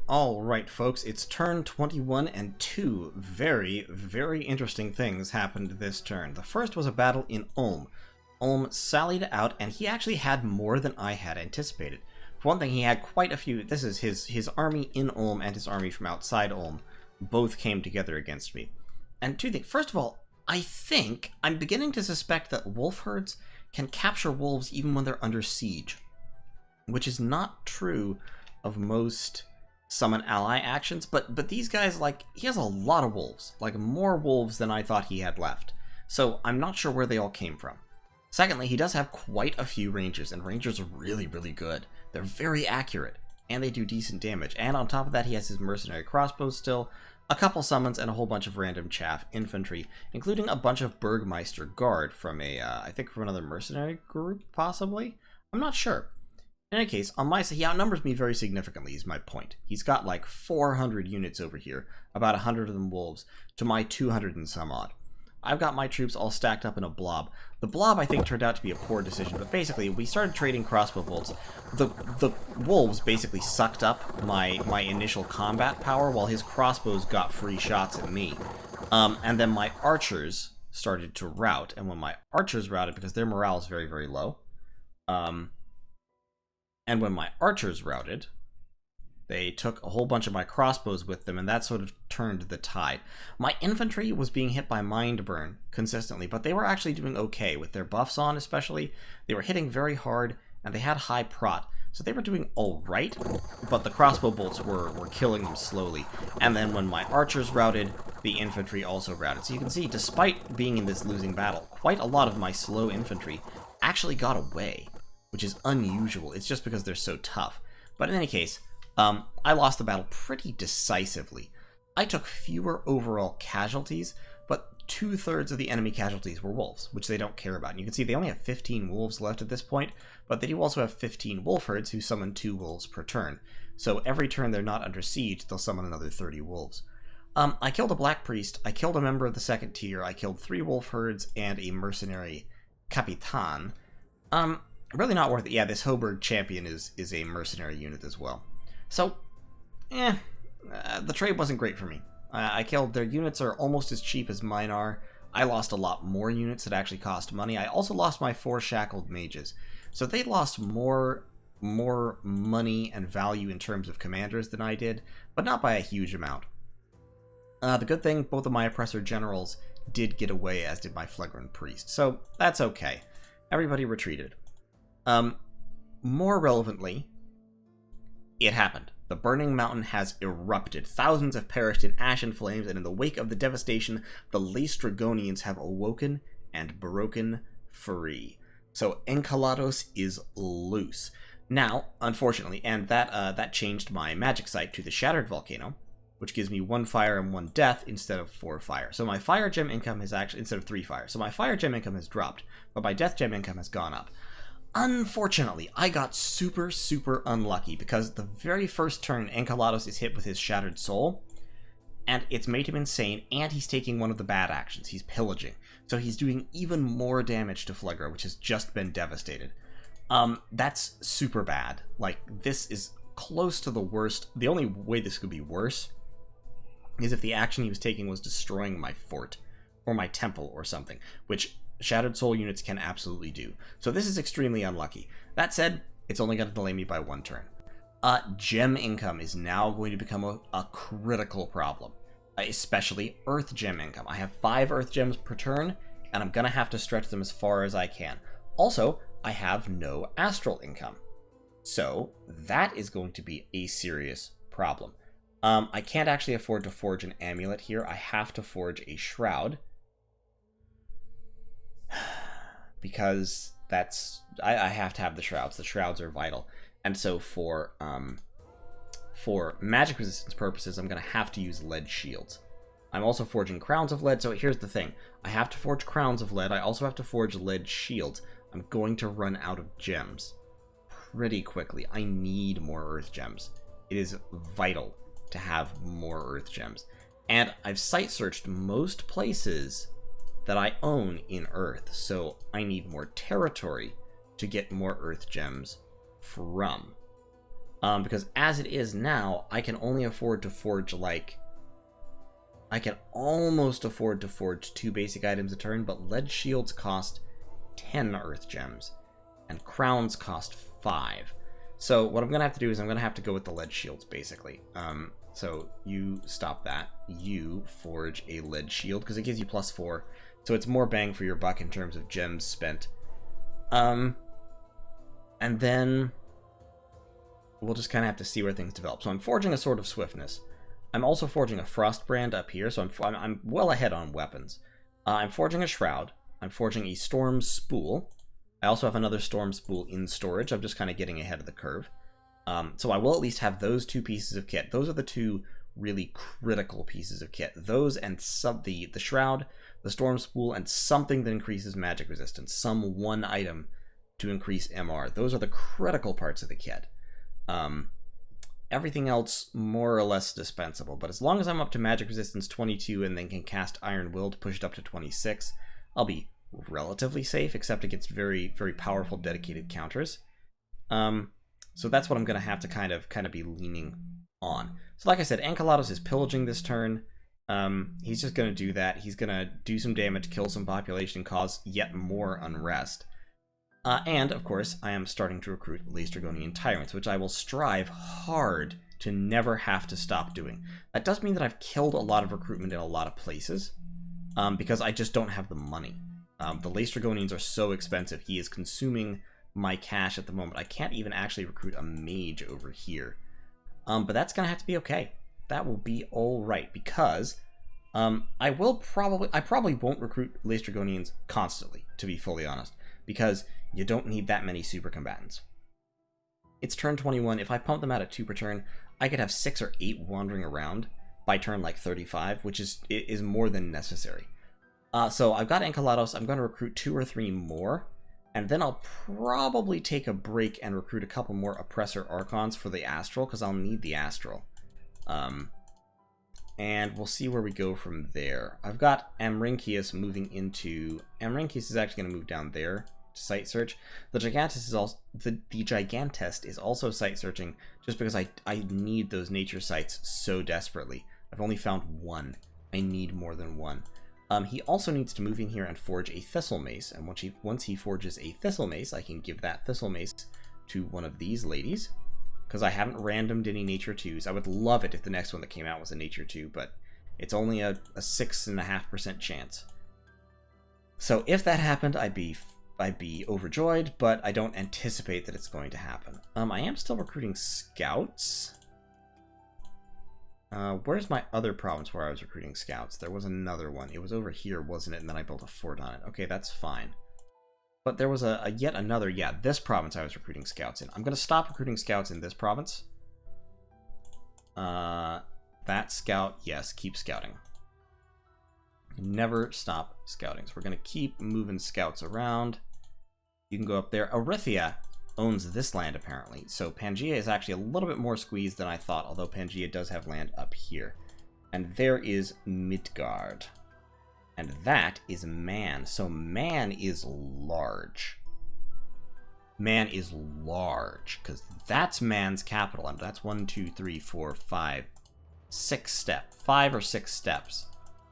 Alright folks, it's turn 21 and two very, very interesting things happened this turn. The first was a battle in Ulm. Ulm sallied out and he actually had more than I had anticipated. For one thing, he had quite a few, this is his army in Ulm and his army from outside Ulm, both came together against me. And two things, first of all, I'm beginning to suspect that wolf herds can capture wolves even when they're under siege, which is not true of most summon ally actions, but these guys, like, he has a lot of wolves, like more wolves than I thought he had left, so I'm not sure where they all came from. Secondly, he does have quite a few rangers, and rangers are really, really good. They're very accurate, and they do decent damage, and on top of that he has his mercenary crossbows still, a couple summons, and a whole bunch of random chaff infantry, including a bunch of Burgmeister guard from I think from another mercenary group, possibly? I'm not sure. In any case, on my side, he outnumbers me very significantly, is my point. He's got like 400 units over here, about 100 of them wolves, to my 200 and some odd. I've got my troops all stacked up in a blob. The blob, I think, turned out to be a poor decision, but basically, we started trading crossbow bolts. The wolves basically sucked up my initial combat power, while his crossbows got free shots at me. And then my archers started to rout, and when my archers routed, because their morale is very, very low, and when my archers routed, they took a whole bunch of my crossbows with them, and that sort of turned the tide. My infantry was being hit by mind burn consistently, but they were actually doing okay with their buffs on, especially. They were hitting very hard, and they had high prot, so they were doing alright, but the crossbow bolts were killing them slowly. And then when my archers routed, the infantry also routed. So you can see, despite being in this losing battle, quite a lot of my slow infantry actually got away, which is unusual. It's just because they're so tough. But in any case, I lost the battle pretty decisively. I took fewer overall casualties, but 2/3 of the enemy casualties were wolves, which they don't care about. And you can see they only have 15 wolves left at this point, but they do also have 15 wolf herds who summon 2 wolves per turn. So every turn they're not under siege, they'll summon another 30 wolves. I killed a black priest, I killed a member of the second tier, I killed 3 wolf herds and a mercenary capitan. Really not worth it. Yeah, this Hoberg champion is a mercenary unit as well. So, the trade wasn't great for me. I killed, their units are almost as cheap as mine are. I lost a lot more units that actually cost money. I also lost my 4 shackled mages. So they lost more money and value in terms of commanders than I did, but not by a huge amount. The good thing, both of my oppressor generals did get away, as did my Phlegran priest. So that's okay. Everybody retreated. More relevantly, it happened. The Burning Mountain has erupted. Thousands have perished in ash and flames, and in the wake of the devastation, the Laestrygonians have awoken and broken free. So Enceladus is loose. Now, unfortunately, and that changed my magic site to the Shattered Volcano, which gives me 1 fire and 1 death instead of 4 fire. So my fire gem income has actually, instead of 3 fire. So my fire gem income has dropped, but my death gem income has gone up. Unfortunately, I got super, super unlucky because the very first turn Enceladus is hit with his Shattered Soul, and it's made him insane, and he's taking one of the bad actions. He's pillaging. So he's doing even more damage to Phlegra, which has just been devastated. That's super bad. Like, this is close to the worst. The only way this could be worse is if the action he was taking was destroying my fort, or my temple, or something, which Shattered Soul units can absolutely do. So this is extremely unlucky. That said, it's only going to delay me by 1 turn. Gem income is now going to become a critical problem, especially Earth Gem income. I have 5 Earth Gems per turn, and I'm going to have to stretch them as far as I can. Also, I have no Astral income. So that is going to be a serious problem. I can't actually afford to forge an amulet here. I have to forge a shroud, because I have to have the shrouds. The shrouds are vital. And so for magic resistance purposes, I'm going to have to use lead shields. I'm also forging crowns of lead, so here's the thing. I have to forge crowns of lead. I also have to forge lead shields. I'm going to run out of gems pretty quickly. I need more earth gems. It is vital to have more earth gems. And I've site searched most places that I own in Earth, so I need more territory to get more Earth Gems from. Because as it is now, I can only afford to forge, like... I can almost afford to forge 2 basic items a turn, but lead shields cost 10 earth gems, and crowns cost 5. So what I'm going to have to do is I'm going to have to go with the lead shields, basically. So you stop that. You forge a lead shield, because it gives you +4, so it's more bang for your buck in terms of gems spent. And then we'll just kind of have to see where things develop. So I'm forging a Sword of Swiftness. I'm also forging a Frostbrand up here, so I'm well ahead on weapons. I'm forging a Shroud. I'm forging a Storm Spool. I also have another Storm Spool in storage. I'm just kind of getting ahead of the curve. So I will at least have those 2 pieces of kit. Those are the 2 really critical pieces of kit. Those and the Shroud, the Storm Spool, and something that increases magic resistance. Some one item to increase MR. Those are the critical parts of the kit. Everything else, more or less dispensable. But as long as I'm up to magic resistance 22 and then can cast Iron Will to push it up to 26, I'll be relatively safe, except against very, very powerful dedicated counters. So that's what I'm going to have to kind of be leaning on. So like I said, Enceladus is pillaging this turn. He's just going to do that. He's going to do some damage, kill some population, cause yet more unrest. And, of course, I am starting to recruit Laestrygonian Tyrants, which I will strive hard to never have to stop doing. That does mean that I've killed a lot of recruitment in a lot of places, because I just don't have the money. The Laestrygonians are so expensive. He is consuming my cash at the moment. I can't even actually recruit a mage over here. But that's going to have to be okay. That will be alright, because I probably won't recruit Laestrygonians constantly, to be fully honest, because you don't need that many super combatants. It's turn 21. If I pump them out at 2 per turn, I could have 6 or 8 wandering around by turn like 35, which is more than necessary. So I've got Enceladus. I'm going to recruit 2 or 3 more, and then I'll probably take a break and recruit a couple more Oppressor Archons for the Astral, because I'll need the Astral. And we'll see where we go from there. I've got Amrynceus moving into... Amrynceus is actually going to move down there to site search. The Gigantest is also... The Gigantest is also site searching, just because I need those nature sites so desperately. I've only found 1. I need more than 1. He also needs to move in here and forge a Thistle Mace, and once he forges a Thistle Mace, I can give that Thistle Mace to one of these ladies, because I haven't randomed any Nature 2s. I would love it if the next one that came out was a Nature 2, but it's only a 6.5% chance. So if that happened, I'd be overjoyed, but I don't anticipate that it's going to happen. I am still recruiting scouts. Where's my other province where I was recruiting scouts? There was another one. It was over here, wasn't it? And then I built a fort on it. Okay, that's fine. But there was yet another, yeah, this province I was recruiting scouts in. I'm going to stop recruiting scouts in this province. That scout, yes, keep scouting. Never stop scouting. So we're going to keep moving scouts around. You can go up there. Erytheia owns this land, apparently. So Pangaea is actually a little bit more squeezed than I thought, although Pangaea does have land up here. And there is Midgard. And that is Man. So Man is large. Man is large, because that's Man's capital. And that's 1, 2, 3, 4, 5, 6 steps. 5 or 6 steps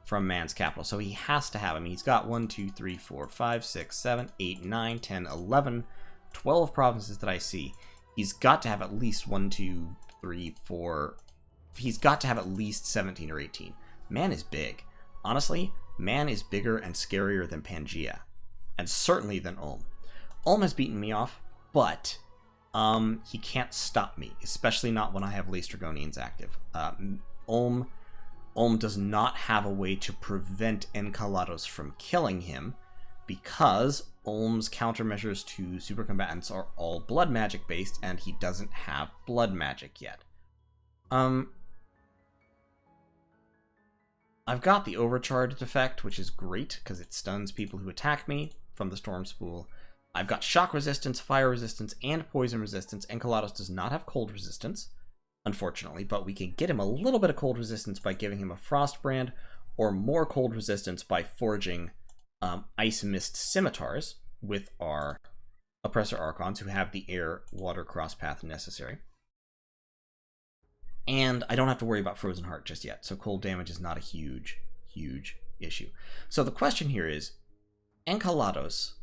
from Man's capital. So he has to have, I mean, he's got 1, 2, 3, 4, 5, 6, 7, 8, 9, 10, 11, 12 provinces that I see. He's got to have at least 1, 2, 3, 4. He's got to have at least 17 or 18. Man is big. Honestly, Man is bigger and scarier than Pangaea. And certainly than Ulm. Ulm has beaten me off, but he can't stop me. Especially not when I have Laestrygonians active. Ulm does not have a way to prevent Enceladus from killing him, because Ulm's countermeasures to super combatants are all blood magic based, and he doesn't have blood magic yet. I've got the overcharged effect, which is great, because it stuns people who attack me from the Storm Spool. I've got shock resistance, fire resistance, and poison resistance. Enceladus does not have cold resistance, unfortunately, but we can get him a little bit of cold resistance by giving him a Frostbrand, or more cold resistance by forging Ice Mist Scimitars with our Oppressor Archons, who have the air-water crosspath necessary. And I don't have to worry about Frozen Heart just yet, so cold damage is not a huge issue. So the question here is, Enceladus,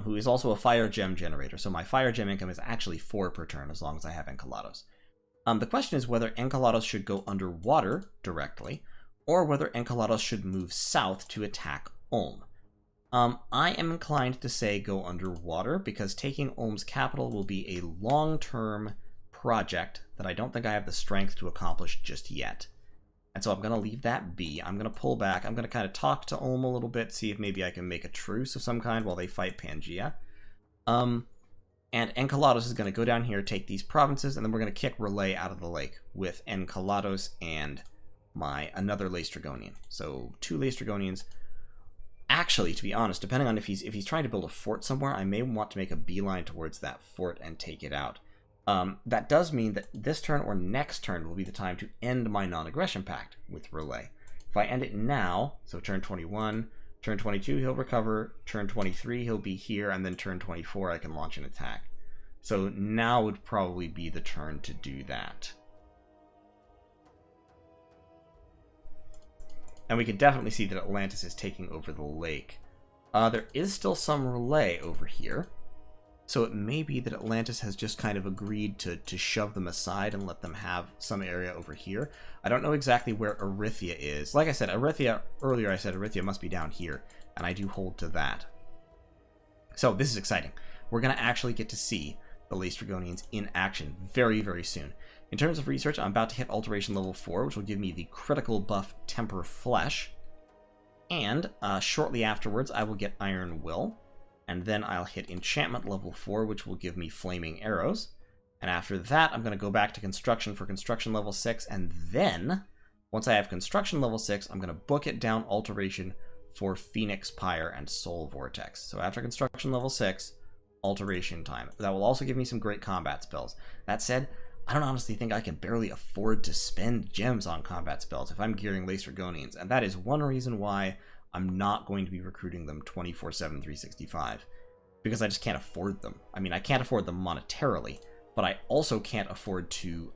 who is also a fire gem generator, so my fire gem income is actually 4 per turn as long as I have Enceladus. The question is whether Enceladus should go underwater directly, or whether Enceladus should move south to attack Ulm. I am inclined to say go underwater, because taking Ulm's capital will be a long-term project that I don't think I have the strength to accomplish just yet. And so I'm going to leave that be. I'm going to pull back. I'm going to kind of talk to Ulm a little bit, see if maybe I can make a truce of some kind while they fight Pangaea. And Enceladus is going to go down here, take these provinces, and then we're going to kick Relay out of the lake with Enceladus and another Laestrygonian. So 2 Laestrygonians. Actually, to be honest, depending on if he's trying to build a fort somewhere, I may want to make a beeline towards that fort and take it out. That does mean that this turn or next turn will be the time to end my non-aggression pact with Relay. If I end it now, so turn 21, turn 22 he'll recover, turn 23 he'll be here, and then turn 24 I can launch an attack. So now would probably be the turn to do that. And we can definitely see that Atlantis is taking over the lake. There is still some Relay over here. So it may be that Atlantis has just kind of agreed to shove them aside and let them have some area over here. I don't know exactly where Erytheia is. Like I said, earlier I said Erytheia must be down here, and I do hold to that. So this is exciting. We're going to actually get to see the Laestrygonians in action very, very soon. In terms of research, I'm about to hit Alteration level 4, which will give me the critical buff Temper Flesh. And shortly afterwards, I will get Iron Will. And then I'll hit Enchantment level 4, which will give me Flaming Arrows. And after that, I'm going to go back to Construction for Construction level 6. And then, once I have Construction level 6, I'm going to book it down Alteration for Phoenix Pyre and Soul Vortex. So after Construction level 6, Alteration time. That will also give me some great combat spells. That said, I don't honestly think I can barely afford to spend gems on combat spells if I'm gearing Laestrygonians. And that is one reason why I'm not going to be recruiting them 24/7, 365, because I just can't afford them. I mean, I can't afford them monetarily, but I also can't afford to,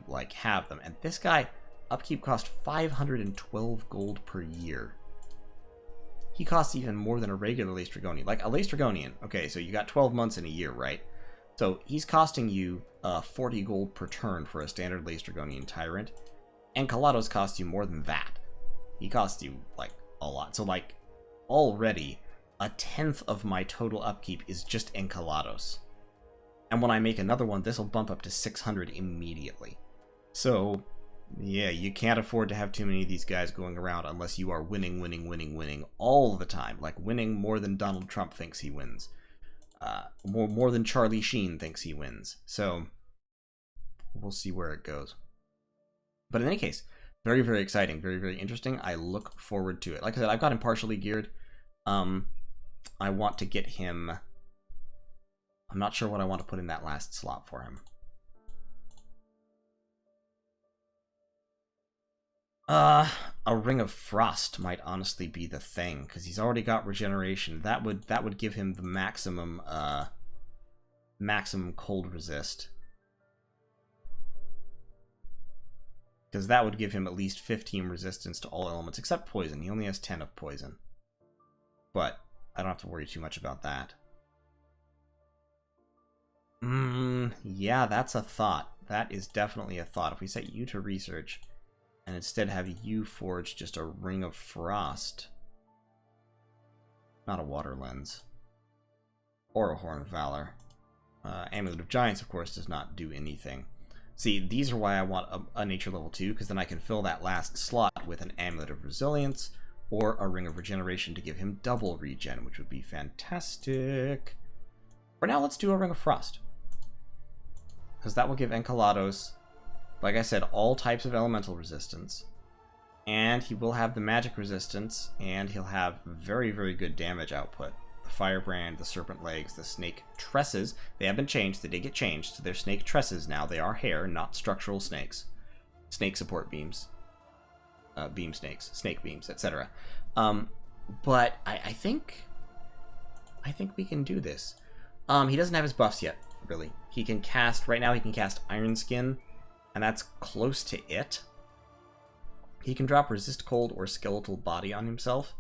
like, have them. And this guy, upkeep cost 512 gold per year. He costs even more than a regular Laestrygonian. Like, a Laestrygonian, okay, so you got 12 months in a year, right? So he's costing you 40 gold per turn for a standard Laestrygonian Tyrant. Enceladus costs you more than that. He costs you, like, a lot. So, like, already, 1/10 of my total upkeep is just Enceladus. And when I make another one, this will bump up to 600 immediately. So, yeah, you can't afford to have too many of these guys going around unless you are winning all the time. Like, winning more than Donald Trump thinks he wins. More than Charlie Sheen thinks he wins. So, we'll see where it goes. But in any case, very, very exciting, very, very interesting. I look forward to it. Like I said, I've got him partially geared. I want to get him... I'm not sure what I want to put in that last slot for him. A Ring of Frost might honestly be the thing, because he's already got regeneration. That would give him the maximum cold resist. Because that would give him at least 15 resistance to all elements, except poison. He only has 10 of poison. But I don't have to worry too much about that. Yeah, that's a thought. That is definitely a thought. If we set you to research, and instead have you forge just a Ring of Frost. Not a Water Lens. Or a Horn of Valor. Amulet of Giants, of course, does not do anything. See, these are why I want a Nature level 2, because then I can fill that last slot with an Amulet of Resilience, or a Ring of Regeneration to give him double regen, which would be fantastic. For now, let's do a Ring of Frost. Because that will give Enceladus, like I said, all types of elemental resistance. And he will have the magic resistance, and he'll have very, very good damage output. The Firebrand, the Serpent Legs, the Snake Tresses. They have been changed. They did get changed. So they're Snake Tresses now. They are hair, not structural snakes. Snake support beams. Beam snakes. Snake beams, etc. But I think we can do this. He doesn't have his buffs yet. really. He can cast, right now he can cast Iron Skin, and that's close to it. He can drop Resist Cold or Skeletal Body on himself,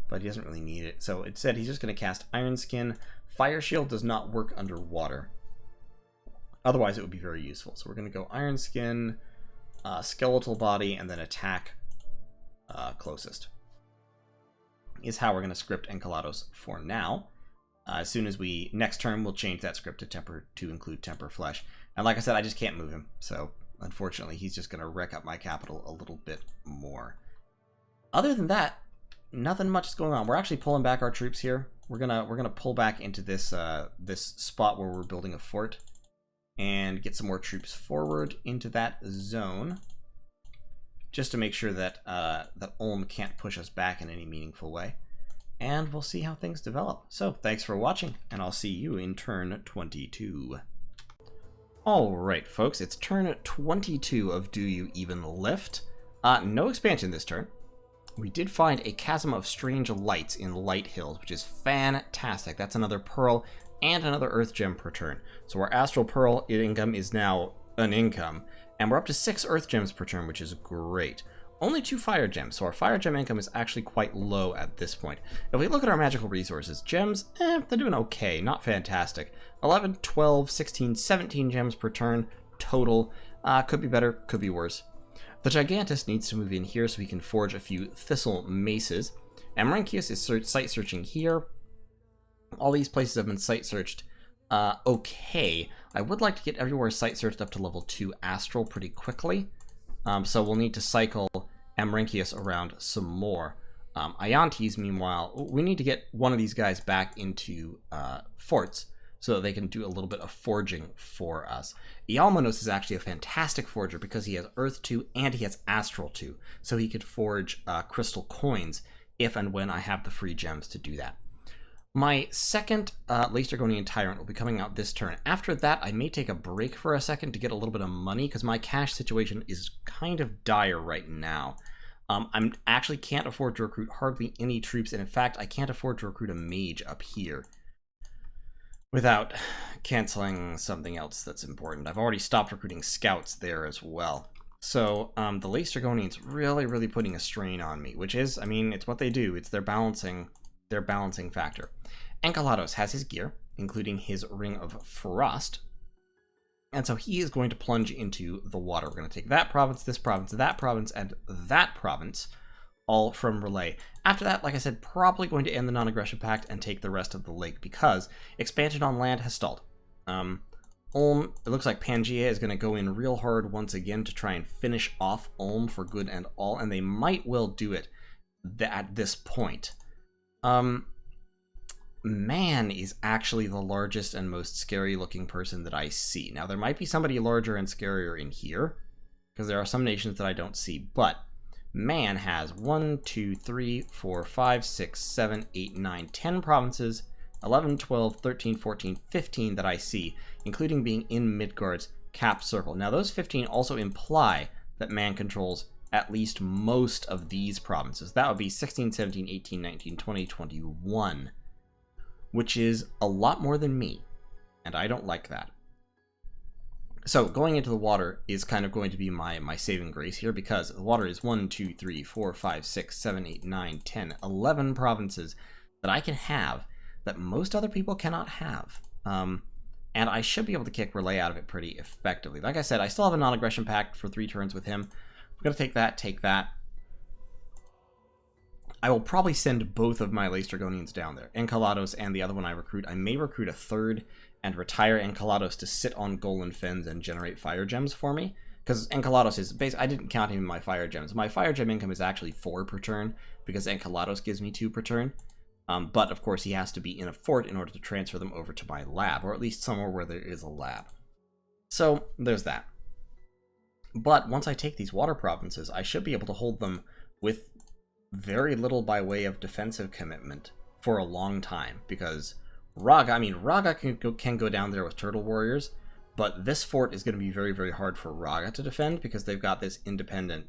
but he doesn't really need it. So instead, he's just going to cast Iron Skin. Fire Shield does not work underwater. Otherwise, it would be very useful. So we're going to go Iron Skin, Skeletal Body, and then attack closest. Is how we're going to script Enceladus for now. As soon as we, next turn, we'll change that script to Temper to include Temper Flesh. And like I said, I just can't move him. So unfortunately, he's just going to wreck up my capital a little bit more. Other than that, nothing much is going on. We're actually pulling back our troops here. We're gonna pull back into this this spot where we're building a fort and get some more troops forward into that zone, just to make sure that that Ulm can't push us back in any meaningful way. And we'll see how things develop. So thanks for watching, and I'll see you in turn 22. Alright folks, it's turn 22 of Do You Even Lift. No expansion this turn. We did find a Chasm of Strange Lights in Light Hills, which is fantastic. That's another Pearl and another Earth Gem per turn. So our Astral Pearl income is now an income, and we're up to 6 Earth Gems per turn, which is great. Only 2 Fire Gems, so our Fire Gem income is actually quite low at this point. If we look at our magical resources, gems, they're doing okay, not fantastic. 11, 12, 16, 17 gems per turn total. Could be better, could be worse. The Gigantus needs to move in here so we can forge a few Thistle Maces. Amaranchius is site searching here. All these places have been site searched okay. I would like to get everywhere site searched up to level 2 Astral pretty quickly. So we'll need to cycle Amaranchius around some more. Iontes, meanwhile, we need to get one of these guys back into forts so that they can do a little bit of forging for us. Ialmanos is actually a fantastic forger because he has Earth 2 and he has Astral 2, so he could forge crystal coins if and when I have the free gems to do that. My second Laestrygonian Tyrant will be coming out this turn. After that, I may take a break for a second to get a little bit of money because my cash situation is kind of dire right now. I actually can't afford to recruit hardly any troops, and in fact, I can't afford to recruit a mage up here without canceling something else that's important. I've already stopped recruiting scouts there as well. So the Laestrygonians really putting a strain on me, which is, I mean, it's what they do. It's their balancing factor. Enceladus has his gear, including his Ring of Frost, and so he is going to plunge into the water. We're going to take that province, this province, that province, and that province, all from Relay. After that, like I said, probably going to end the Non-Aggression Pact and take the rest of the lake because expansion on land has stalled. Ulm, it looks like Pangaea is going to go in real hard once again to try and finish off Ulm for good and all, and they might well do it at this point. Man is actually the largest and most scary looking person that I see. Now, there might be somebody larger and scarier in here, because there are some nations that I don't see, but Man has 1, 2, 3, 4, 5, 6, 7, 8, 9, 10 provinces, 11, 12, 13, 14, 15 that I see, including being in Midgard's cap circle. Now, those 15 also imply that Man controls at least most of these provinces. That would be 16, 17, 18, 19, 20, 21, which is a lot more than me, and I don't like that. So going into the water is kind of going to be my saving grace here, because the water is 1, 2, 3, 4, 5, 6, 7, 8, 9, 10, 11 provinces that I can have that most other people cannot have. And I should be able to kick Relay out of it pretty effectively. Like I said, I still have a non-aggression pact for 3 turns with him. I'm going to take that. I will probably send both of my Laestrygonians down there. Enceladus and the other one I recruit. I may recruit a third and retire Enceladus to sit on Golan Fens and generate fire gems for me. Because Enceladus is basically, I didn't count him in my fire gems. My fire gem income is actually 4 per turn, because Enceladus gives me 2 per turn. But of course he has to be in a fort in order to transfer them over to my lab, or at least somewhere where there is a lab. So there's that. But once I take these water provinces, I should be able to hold them with very little by way of defensive commitment for a long time, because Ragha can go down there with turtle warriors, but this fort is going to be very hard for Ragha to defend because they've got this independent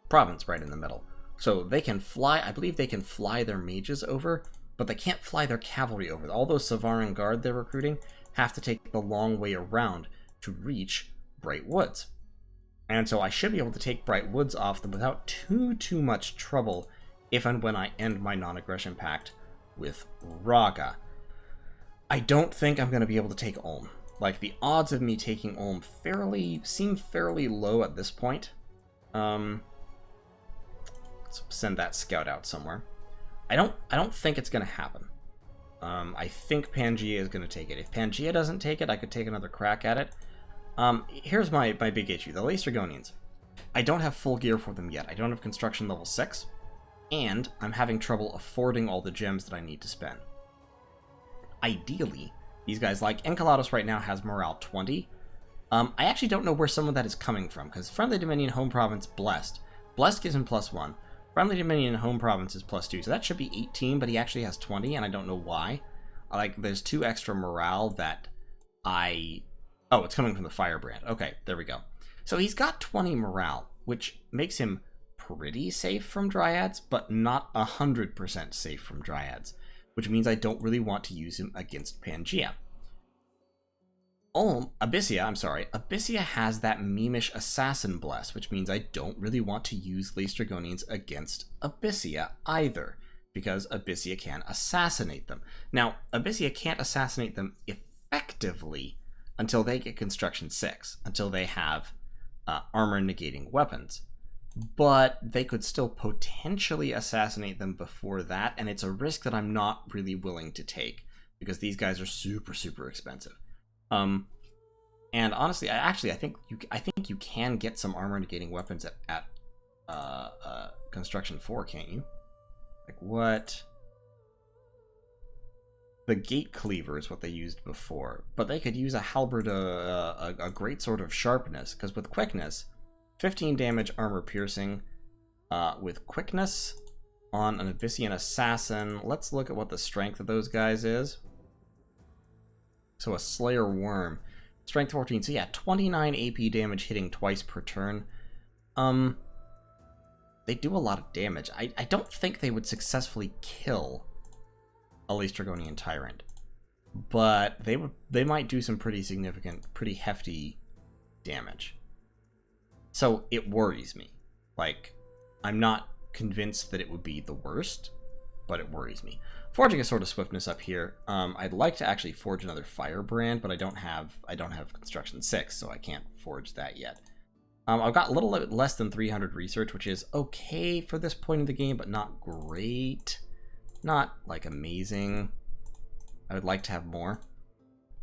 province right in the middle. So they can fly, I believe they can fly their mages over, but they can't fly their cavalry over. All those Savaran Guard they're recruiting have to take the long way around to reach Bright Woods. And so I should be able to take Bright Woods off them without too much trouble if and when I end my non-aggression pact with Ragha. I don't think I'm going to be able to take Ulm. Like, the odds of me taking Ulm seem fairly low at this point. Let's send that scout out somewhere. I don't think it's going to happen. I think Pangaea is going to take it. If Pangaea doesn't take it, I could take another crack at it. Here's my big issue. The Recruitment. I don't have full gear for them yet. I don't have construction level 6, and I'm having trouble affording all the gems that I need to spend. Ideally, these guys, like Enceladus right now has morale 20. I actually don't know where some of that is coming from, because Friendly Dominion Home Province Blessed. Blessed gives him +1. Friendly Dominion Home Province is +2, so that should be 18, but he actually has 20, and I don't know why. Like, there's 2 extra morale that Oh, it's coming from the Firebrand. Okay, there we go. So he's got 20 morale, which makes him pretty safe from Dryads, but not 100% safe from Dryads, which means I don't really want to use him against Pangaea. Abysia has that memeish assassin bless, which means I don't really want to use Dragonians against Abysia either, because Abysia can assassinate them. Now, Abysia can't assassinate them effectively until they get construction 6, until they have armor negating weapons. But they could still potentially assassinate them before that, and it's a risk that I'm not really willing to take, because these guys are super expensive. And honestly, I think you can get some armor negating weapons at construction 4, can't you? Like, what? The gate cleaver is what they used before, but they could use a halberd, a great sword of sharpness, because with quickness, 15 damage armor piercing, with quickness on an Abyssian assassin. Let's look at what the strength of those guys is. So a Slayer Worm, strength 14, so yeah, 29 AP damage hitting twice per turn. They do a lot of damage. I don't think they would successfully kill a Dragonian Tyrant, but they might do some pretty significant, pretty hefty damage. So it worries me. Like, I'm not convinced that it would be the worst, but it worries me. Forging a Sword of Swiftness up here. I'd like to actually forge another Firebrand, but I don't have construction 6, so I can't forge that yet. I've got a little bit less than 300 research, which is okay for this point in the game, but not great. Not, like, amazing. I would like to have more.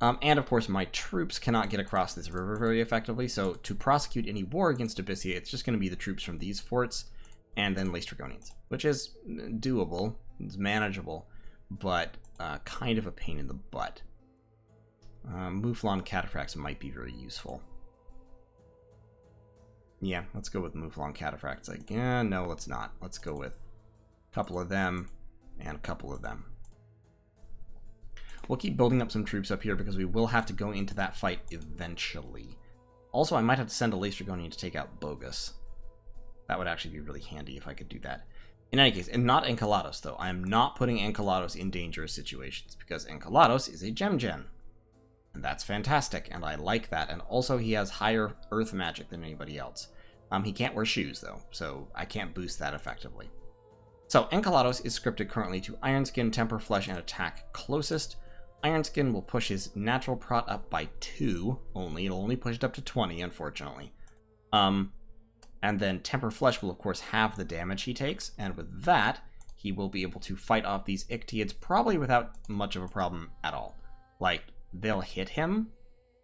And, of course, my troops cannot get across this river very effectively, so to prosecute any war against Abysia, it's just going to be the troops from these forts, and then Dragonians, which is doable, it's manageable, but kind of a pain in the butt. Mouflon Cataphracts might be very useful. Yeah, let's go with Mouflon Cataphracts. Like, yeah, no, let's not. Let's go with a couple of them and a couple of them. We'll keep building up some troops up here because we will have to go into that fight eventually. Also, I might have to send a Dragonian to take out Bogus. That would actually be really handy if I could do that. In any case, and not Enceladus, though. I am not putting Enceladus in dangerous situations, because Enceladus is a gem gen. And that's fantastic, and I like that. And also, he has higher earth magic than anybody else. He can't wear shoes, though, so I can't boost that effectively. So, Enceladus is scripted currently to Iron Skin, Temper Flesh, and Attack Closest. Iron Skin will push his natural prot up by 2 only. It'll only push it up to 20, unfortunately. And then Temper Flesh will, of course, have the damage he takes, and with that, he will be able to fight off these Ictiids probably without much of a problem at all. Like, they'll hit him,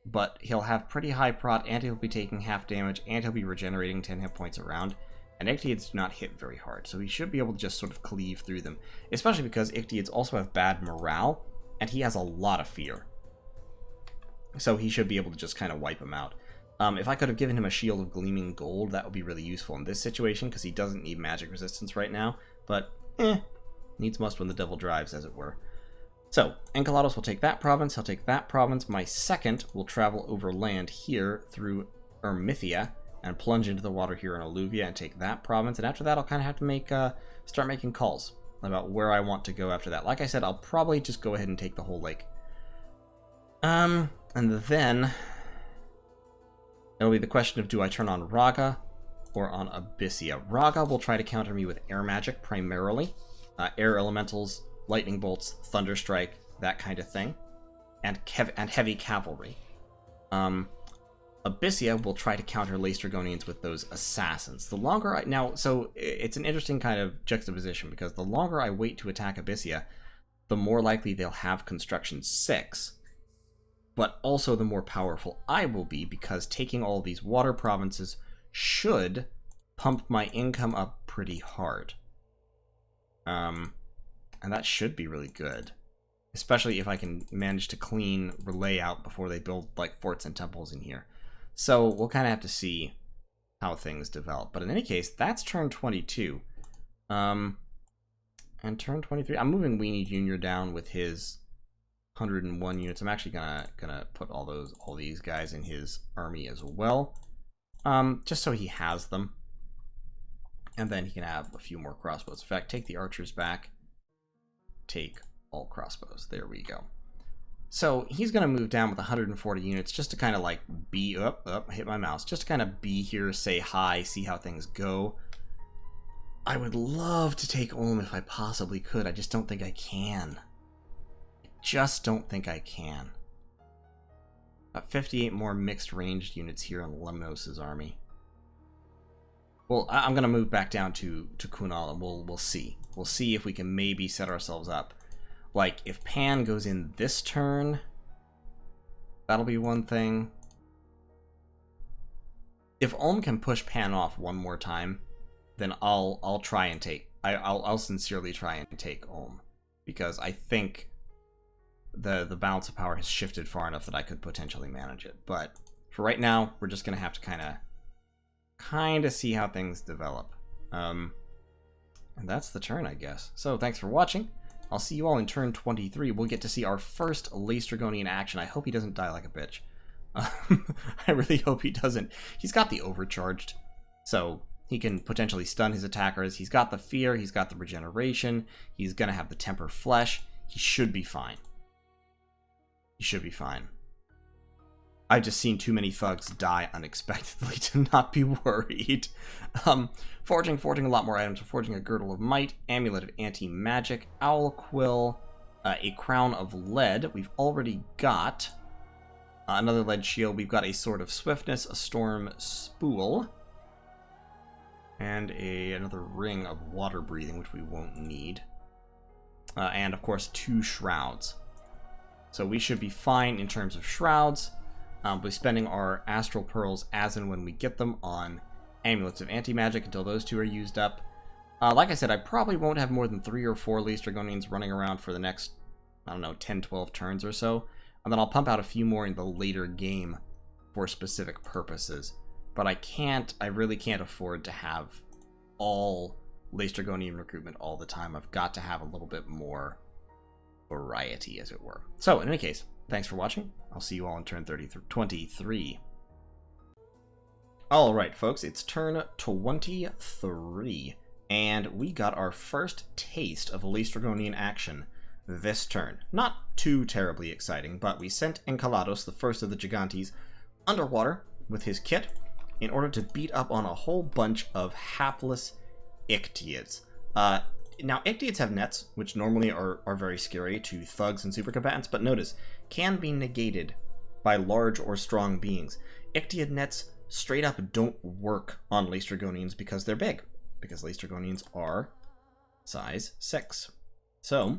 but he'll have pretty high prot, and he'll be taking half damage, and he'll be regenerating 10 hit points around, and Ictiids do not hit very hard, so he should be able to just sort of cleave through them, especially because Ictiids also have bad morale, and he has a lot of fear. So he should be able to just kind of wipe them out. If I could have given him a Shield of Gleaming Gold, that would be really useful in this situation, because he doesn't need magic resistance right now, but needs must when the devil drives, as it were. So, Enceladus will take that province, he'll take that province. My second will travel over land here through Erytheia, and plunge into the water here in Alluvia and take that province, and after that I'll kind of have to start making calls about where I want to go after that. Like I said, I'll probably just go ahead and take the whole lake. And then it'll be the question of, do I turn on Ragha or on Abysia? Ragha will try to counter me with air magic primarily. Air elementals, lightning bolts, thunder strike, that kind of thing. And heavy cavalry. Abysia will try to counter Laestrygonians with those assassins. The longer I... Now, so it's an interesting kind of juxtaposition, because the longer I wait to attack Abysia, the more likely they'll have Construction 6. But also the more powerful I will be, because taking all these water provinces should pump my income up pretty hard. And that should be really good. Especially if I can manage to clean Relay out before they build, like, forts and temples in here. So we'll kind of have to see how things develop. But in any case, that's turn 22. And turn 23, I'm moving Weenie Jr. down with his 101 units. I'm actually gonna put all these guys in his army as well. Just so he has them. And then he can have a few more crossbows. In fact, take the archers back. Take all crossbows. There we go. So he's going to move down with 140 units just to kind of like be hit my mouse, just to kind of be here, say hi, see how things go. I would love to take Ulm if I possibly could. I just don't think I can. I just don't think I can. Got 58 more mixed ranged units here on Lemnos' army. Well, I'm going to move back down to Kunal, and we'll see. We'll see if we can maybe set ourselves up. Like, if Pan goes in this turn, that'll be one thing. If Ulm can push Pan off one more time, then I'll try and take... I'll sincerely try and take Ulm. Because I think the balance of power has shifted far enough that I could potentially manage it. But for right now, we're just going to have to kind of see how things develop. And that's the turn, I guess. So, thanks for watching. I'll see you all in turn 23. We'll get to see our first Laestrygonian action. I hope he doesn't die like a bitch. I really hope he doesn't. He's got the overcharged, so he can potentially stun his attackers. He's got the fear, he's got the regeneration, he's gonna have the temper flesh. He should be fine. He should be fine. I've just seen too many thugs die unexpectedly to not be worried. Forging a lot more items. We're forging a Girdle of Might, Amulet of Anti-Magic, Owl Quill, a Crown of Lead. We've already got another lead shield. We've got a Sword of Swiftness, a Storm Spool, and another Ring of Water Breathing, which we won't need. And, of course, 2 Shrouds. So we should be fine in terms of Shrouds. We'll be spending our Astral Pearls as and when we get them on Amulets of Anti-Magic until those 2 are used up. Like I said, I probably won't have more than 3 or 4 Laestrygonians running around for the next, I don't know, 10, 12 turns or so. And then I'll pump out a few more in the later game for specific purposes. But I really can't afford to have all Laestrygonian recruitment all the time. I've got to have a little bit more variety, as it were. So, in any case, thanks for watching. I'll see you all in turn 23. Alright, folks, it's turn 23. And we got our first taste of Laestrygonian action this turn. Not too terribly exciting, but we sent Enceladus, the first of the Gigantes, underwater with his kit in order to beat up on a whole bunch of hapless Ictiads. Now, Ictiads have nets, which normally are very scary to thugs and supercombatants, but notice, can be negated by large or strong beings. Ictiad nets straight up don't work on Laestrygonians because they're big, because Laestrygonians are size 6. So,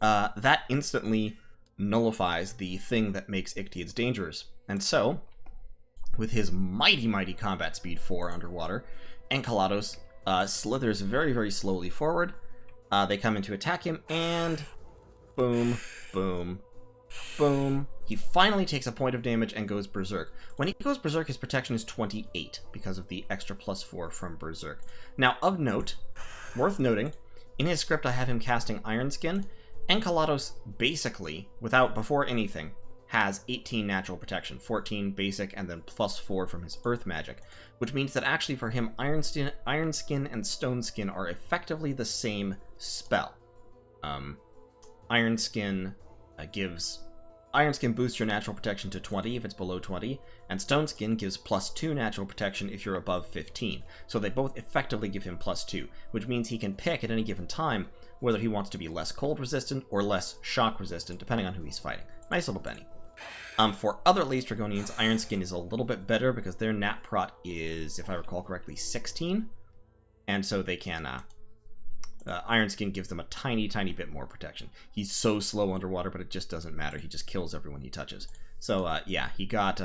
that instantly nullifies the thing that makes Ictiads dangerous. And so, with his mighty combat speed 4 underwater, Enceladus slithers very, very slowly forward. They come in to attack him, and boom, boom, boom. He finally takes a point of damage and goes berserk. When he goes berserk, his protection is 28 because of the extra +4 from berserk. Now, of note, worth noting, in his script I have him casting Iron Skin. Enceladus basically, before anything, has 18 natural protection, 14 basic, and then +4 from his earth magic, which means that actually for him, Iron Skin and Stone Skin are effectively the same spell. Iron Skin gives Iron Skin boosts your natural protection to 20 if it's below 20, and Stone Skin gives +2 natural protection if you're above 15. So they both effectively give him +2, which means he can pick at any given time whether he wants to be less cold resistant or less shock resistant, depending on who he's fighting. Nice little Benny. For other Dragonians, Iron Skin is a little bit better because their nat prot is, if I recall correctly, 16, and so they can... Iron Skin gives them a tiny bit more protection. He's so slow underwater, but it just doesn't matter. He just kills everyone he touches. So, yeah, he got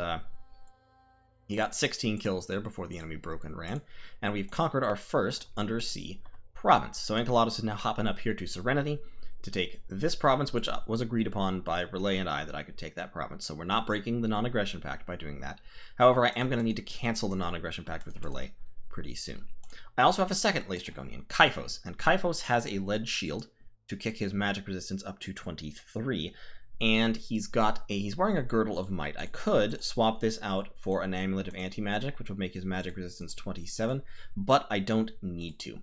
16 kills there before the enemy broke and ran, and we've conquered our first undersea province. So Enceladus is now hopping up here to Serenity to take this province, which was agreed upon by Relay and I that I could take that province. So we're not breaking the non-aggression pact by doing that. However, I am going to need to cancel the non-aggression pact with Relay pretty soon. I also have a second Dragonian, Kyphos, and Kyphos has a lead shield to kick his magic resistance up to 23, and he's wearing a Girdle of Might. I could swap this out for an Amulet of Anti-Magic, which would make his magic resistance 27, but I don't need to.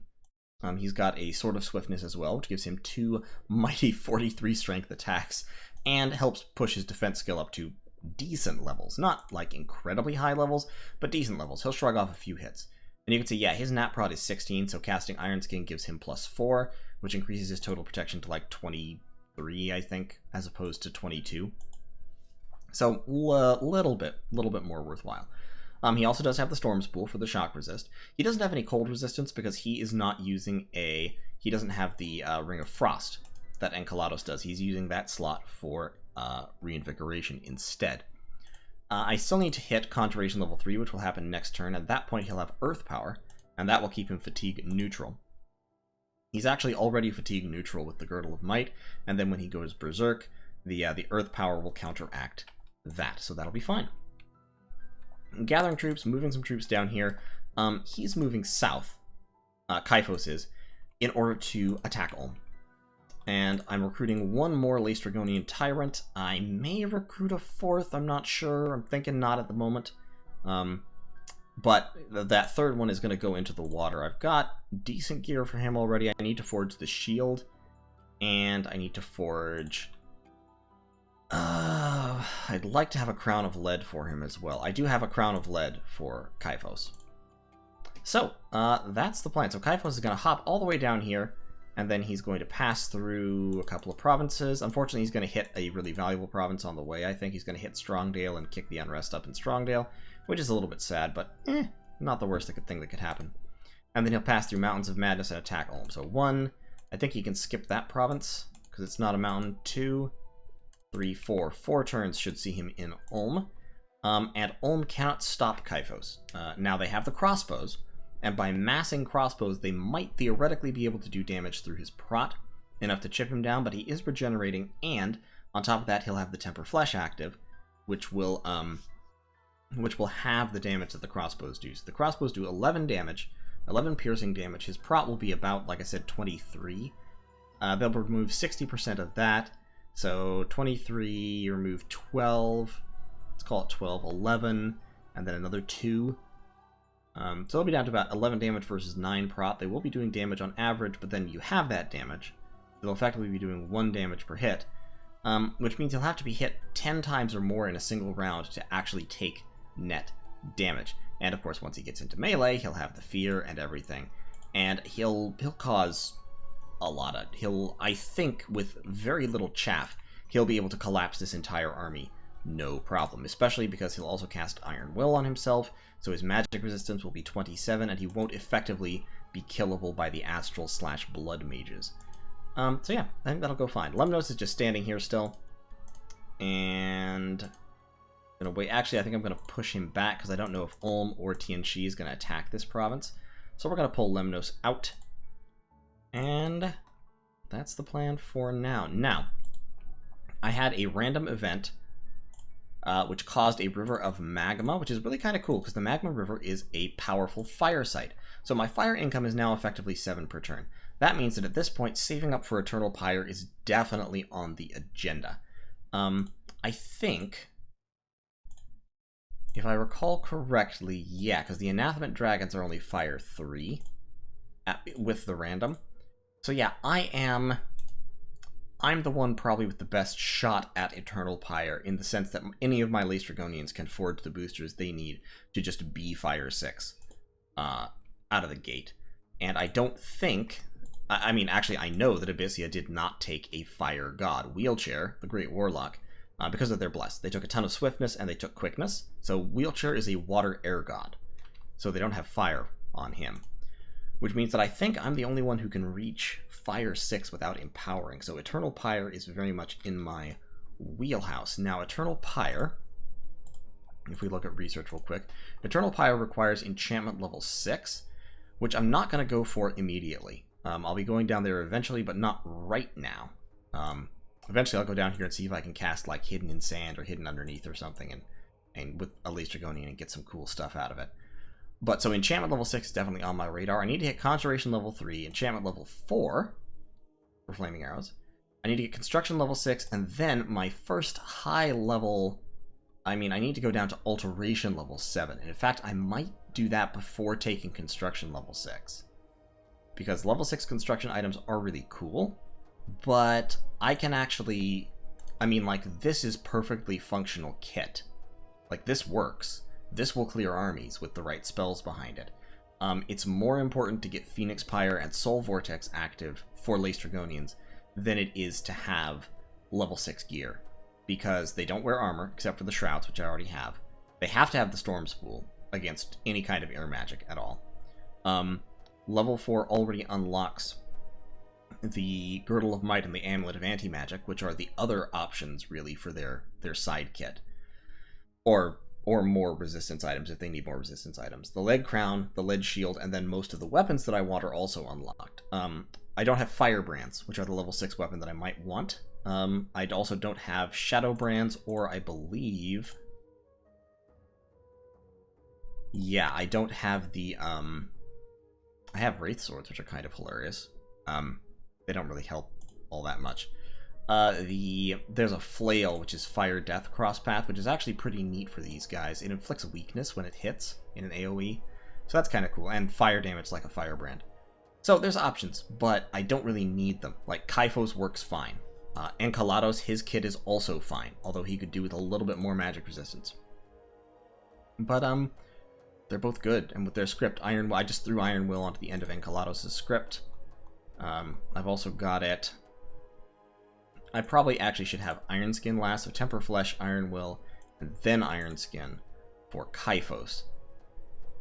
He's got a Sword of Swiftness as well, which gives him 2 mighty 43 strength attacks, and helps push his defense skill up to decent levels. Not like incredibly high levels, but decent levels. He'll shrug off a few hits. And you can see, yeah, his nat prot is 16, so casting Iron Skin gives him +4, which increases his total protection to like 23, I think, as opposed to 22. So, little bit more worthwhile. He also does have the Storm Spool for the shock resist. He doesn't have any cold resistance because he is not using he doesn't have the Ring of Frost that Enceladus does. He's using that slot for Reinvigoration instead. I still need to hit Conjuration level 3, which will happen next turn. At that point, he'll have Earth Power, and that will keep him Fatigue neutral. He's actually already Fatigue neutral with the Girdle of Might, and then when he goes Berserk, the Earth Power will counteract that, so that'll be fine. Gathering troops, moving some troops down here. He's moving south, Kyphos is, in order to attack Ulm. And I'm recruiting one more Dragonian Tyrant. I may recruit a 4th, I'm not sure. I'm thinking not at the moment. But that 3rd one is going to go into the water. I've got decent gear for him already. I need to forge the shield. And I need to forge... I'd like to have a Crown of Lead for him as well. I do have a Crown of Lead for Kyphos. So, that's the plan. So Kyphos is going to hop all the way down here. And then he's going to pass through a couple of provinces. Unfortunately, he's going to hit a really valuable province on the way. I think he's going to hit Strongdale and kick the unrest up in Strongdale, which is a little bit sad, but not the worst thing that could happen. And then he'll pass through Mountains of Madness and attack Ulm. So 1, I think he can skip that province, because it's not a mountain. 2, 3, 4. 4 turns should see him in Ulm. And Ulm cannot stop Kyphos. Now they have the crossbows, and by massing crossbows, they might theoretically be able to do damage through his prot, enough to chip him down, but he is regenerating, and on top of that, he'll have the Temper Flesh active, which will have the damage that the crossbows do. So the crossbows do 11 damage, 11 piercing damage. His prot will be about, like I said, 23. They'll remove 60% of that, so 23, remove 12, let's call it 12, 11, and then another 2. So they'll be down to about 11 damage versus 9 prot. They will be doing damage on average, but then you have that damage. They'll effectively be doing 1 damage per hit, which means he'll have to be hit 10 times or more in a single round to actually take net damage. And of course, once he gets into melee, he'll have the fear and everything, and he'll cause a lot of... I think, with very little chaff, he'll be able to collapse this entire army no problem, especially because he'll also cast Iron Will on himself, so his magic resistance will be 27, and he won't effectively be killable by the Astral/Blood mages. So yeah, I think that'll go fine. Lemnos is just standing here still, and I'm gonna wait. Actually, I think I'm gonna push him back because I don't know if Ulm or Tianxi is gonna attack this province, so we're gonna pull Lemnos out, and that's the plan for now. Now, I had a random event which caused a river of magma, which is really kind of cool because the magma river is a powerful fire site. So my fire income is now effectively 7 per turn. That means that at this point, saving up for Eternal Pyre is definitely on the agenda. I think, if I recall correctly, yeah, because the Anathemate Dragons are only fire 3 with the random. So yeah, I am I'm the one probably with the best shot at Eternal Pyre, in the sense that any of my Laestrygonians can forge the boosters they need to just be Fire 6 out of the gate. And I don't think... I mean, actually, I know that Abysia did not take a Fire God. Wheelchair, the Great Warlock, because of their Bless. They took a ton of Swiftness and they took Quickness. So Wheelchair is a Water Air God. So they don't have Fire on him. Which means that I think I'm the only one who can reach Fire 6 without Empowering. So Eternal Pyre is very much in my wheelhouse. Now, Eternal Pyre, if we look at research real quick, Eternal Pyre requires Enchantment level 6, which I'm not going to go for immediately. I'll be going down there eventually, but not right now. Eventually I'll go down here and see if I can cast like Hidden in Sand or Hidden Underneath or something, and with a Laestrygonian and get some cool stuff out of it. But so Enchantment level 6 is definitely on my radar. I need to hit Conjuration level 3, Enchantment level 4 for Flaming Arrows. I need to get Construction level 6, and then my first high level... I mean, I need to go down to Alteration level 7. And in fact, I might do that before taking Construction level 6. Because level 6 construction items are really cool, but I can actually... I mean, like, this is perfectly functional kit. Like, this works. This will clear armies with the right spells behind it. It's more important to get Phoenix Pyre and Soul Vortex active for Laestrygonians than it is to have level 6 gear. Because they don't wear armor, except for the Shrouds, which I already have. They have to have the Storm Spool against any kind of air magic at all. Level 4 already unlocks the Girdle of Might and the Amulet of Anti-Magic, which are the other options, really, for their side kit. Or more resistance items, if they need more resistance items. The Lead Crown, the Lead Shield, and then most of the weapons that I want are also unlocked. I don't have Firebrands, which are the level 6 weapon that I might want. I also don't have Shadow Brands, or I believe... Yeah, I don't have the... I have Wraith Swords, which are kind of hilarious. They don't really help all that much. There's a Flail, which is Fire Death Crosspath, which is actually pretty neat for these guys. It inflicts weakness when it hits in an AoE, so that's kind of cool. And fire damage like a Firebrand. So there's options, but I don't really need them. Like, Kaifos works fine. Enceladus, his kit is also fine, although he could do with a little bit more magic resistance. But, they're both good, and with their script, Iron Will, I just threw Iron Will onto the end of Enceladus' script. I've also got it... I probably actually should have Iron Skin last, so Temper Flesh, Iron Will, and then Iron Skin for Kaifos.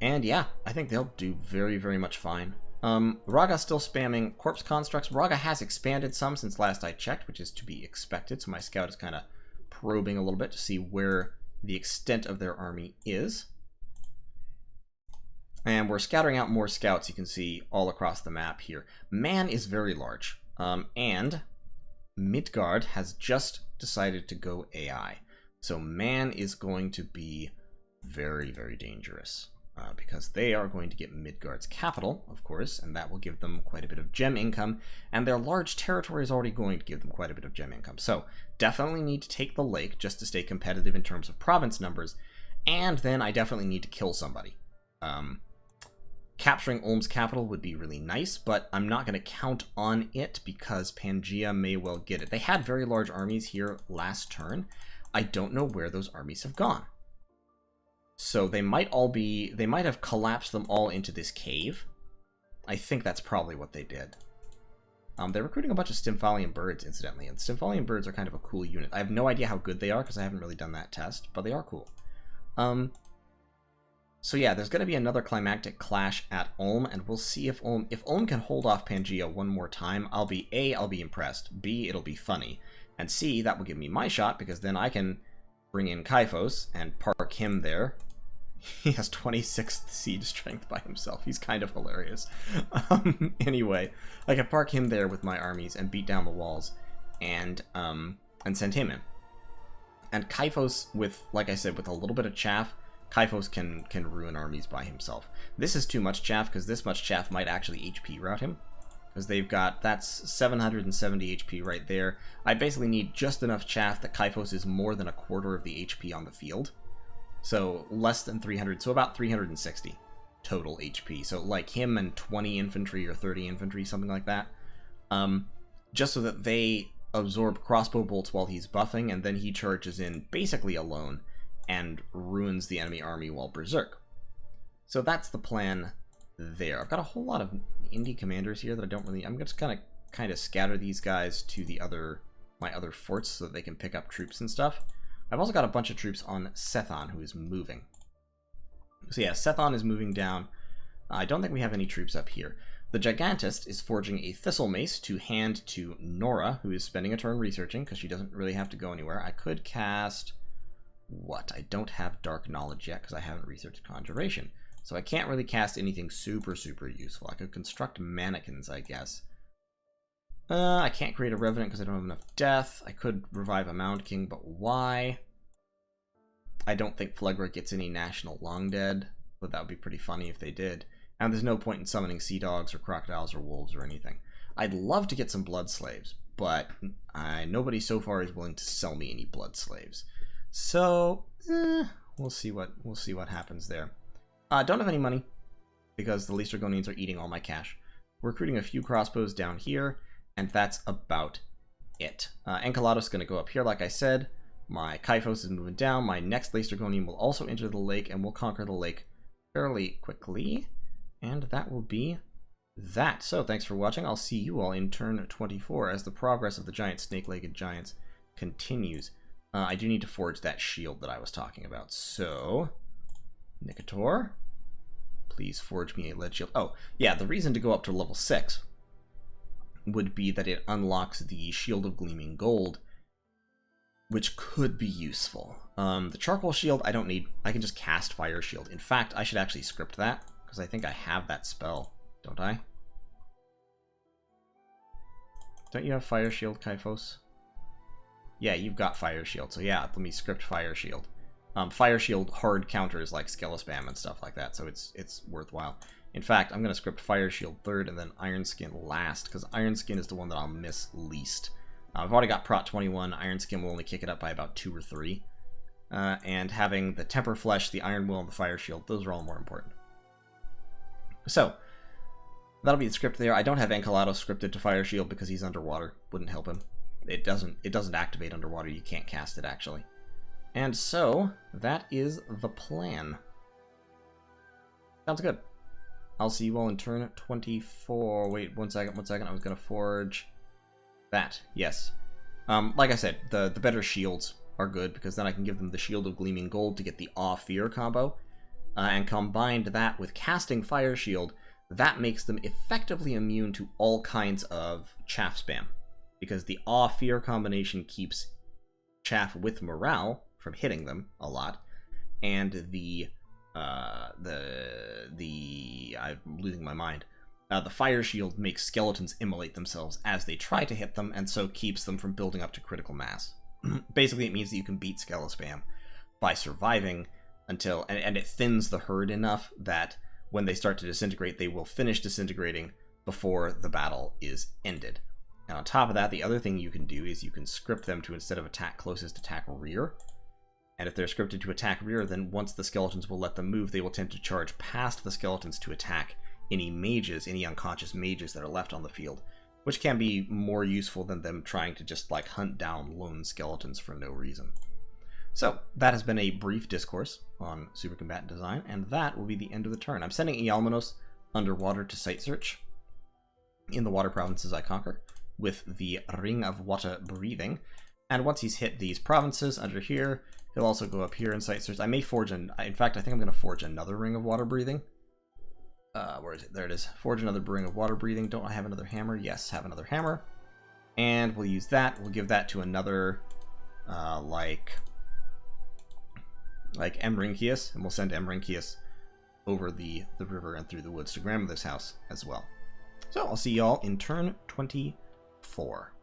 And yeah, I think they'll do very, very much fine. Ragha's still spamming Corpse Constructs. Ragha has expanded some since last I checked, which is to be expected, so my scout is kind of probing a little bit to see where the extent of their army is. And we're scattering out more scouts, you can see, all across the map here. Man is very large, and Midgard has just decided to go AI. So Man is going to be very, very dangerous, because they are going to get Midgard's capital, of course, and that will give them quite a bit of gem income, and their large territory is already going to give them quite a bit of gem income. So definitely need to take the lake just to stay competitive in terms of province numbers, and then I definitely need to kill somebody. Capturing Ulm's capital would be really nice, but I'm not going to count on it because Pangaea may well get it. They had very large armies here last turn. I don't know where those armies have gone. So they might have collapsed them all into this cave. I think that's probably what they did. They're recruiting a bunch of Stymphalian birds, incidentally, and Stymphalian birds are kind of a cool unit. I have no idea how good they are because I haven't really done that test, but they are cool. So yeah, there's going to be another climactic clash at Ulm, and we'll see if Ulm can hold off Pangaea one more time. I'll be impressed. B, it'll be funny. And C, that will give me my shot, because then I can bring in Kaifos and park him there. He has 26th siege strength by himself. He's kind of hilarious. Anyway, I can park him there with my armies and beat down the walls and send him in. And Kaifos, with, like I said, with a little bit of chaff, Kaifos can ruin armies by himself. This is too much chaff, because this much chaff might actually HP route him. Because they've got, that's 770 HP right there. I basically need just enough chaff that Kaifos is more than a quarter of the HP on the field. So less than 300, so about 360 total HP. So like him and 20 infantry or 30 infantry, something like that. Just so that they absorb crossbow bolts while he's buffing, and then he charges in basically alone and ruins the enemy army while berserk. So that's the plan there. I've got a whole lot of indie commanders here that I don't really... I'm just gonna kind of scatter these guys to my other forts so that they can pick up troops and stuff. I've also got a bunch of troops on Sethon who is moving. So yeah, Sethon is moving down. I don't think we have any troops up here. The Gigantist is forging a Thistle Mace to hand to Nora, who is spending a turn researching because she doesn't really have to go anywhere. I could cast... what? I don't have Dark Knowledge yet because I haven't researched Conjuration. So I can't really cast anything super useful. I could construct mannequins, I guess. I can't create a Revenant because I don't have enough death. I could revive a Mound King, but why? I don't think Phlegra gets any National Long Dead, but that would be pretty funny if they did. And there's no point in summoning Sea Dogs or Crocodiles or Wolves or anything. I'd love to get some Blood Slaves, but nobody so far is willing to sell me any Blood Slaves. So, we'll see what happens there. Don't have any money, because the Leastergonians are eating all my cash. We're recruiting a few crossbows down here, and that's about it. Enceladus is going to go up here, like I said. My Kyphos is moving down. My next Leastergonian will also enter the lake, and we'll conquer the lake fairly quickly. And that will be that. So, thanks for watching. I'll see you all in turn 24 as the progress of the giant snake-legged giants continues. I do need to forge that shield that I was talking about. So, Nikator, please forge me a lead shield. Oh, yeah, the reason to go up to level 6 would be that it unlocks the Shield of Gleaming Gold, which could be useful. The Charcoal Shield, I don't need. I can just cast Fire Shield. In fact, I should actually script that, because I think I have that spell, don't I? Don't you have Fire Shield, Kyphos? Yeah, you've got Fire Shield, so yeah, let me script Fire Shield. Fire Shield hard counters like Skelespam and stuff like that, so it's worthwhile. In fact, I'm going to script Fire Shield third and then Iron Skin last, because Iron Skin is the one that I'll miss least. I've already got Prot 21, Iron Skin will only kick it up by about 2 or 3. And having the Temper Flesh, the Iron Will, and the Fire Shield, those are all more important. So, that'll be the script there. I don't have Enceladus scripted to Fire Shield because he's underwater. Wouldn't help him. It doesn't activate underwater. You can't cast it, actually. And so, that is the plan. Sounds good. I'll see you all in turn 24. Wait, one second. I was going to forge that. Yes. Like I said, the better shields are good, because then I can give them the Shield of Gleaming Gold to get the Awe-Fear combo. And combined that with casting Fire Shield, that makes them effectively immune to all kinds of chaff spam. Because the Awe-Fear combination keeps chaff with morale from hitting them a lot, and I'm losing my mind. The Fire Shield makes skeletons immolate themselves as they try to hit them, and so keeps them from building up to critical mass. Basically, it means that you can beat Skelespam by surviving until, and it thins the herd enough that when they start to disintegrate, they will finish disintegrating before the battle is ended. And on top of that, the other thing you can do is you can script them to, instead of attack closest, attack rear. And if they're scripted to attack rear, then once the skeletons will let them move, they will tend to charge past the skeletons to attack any mages, any unconscious mages that are left on the field, which can be more useful than them trying to just like hunt down lone skeletons for no reason. So that has been a brief discourse on Super Combatant Design, and that will be the end of the turn. I'm sending Ialmenos underwater to site search in the water provinces I conquer with the Ring of Water Breathing. And once he's hit these provinces under here, he'll also go up here and site search. I may forge in fact, I think I'm going to forge another Ring of Water Breathing. Where is it? There it is. Forge another Ring of Water Breathing. Don't I have another hammer? Yes, have another hammer. And we'll use that. We'll give that to another, like Emrinkius, and we'll send Emrinkius over the river and through the woods to grandmother's house as well. So I'll see y'all in turn 24.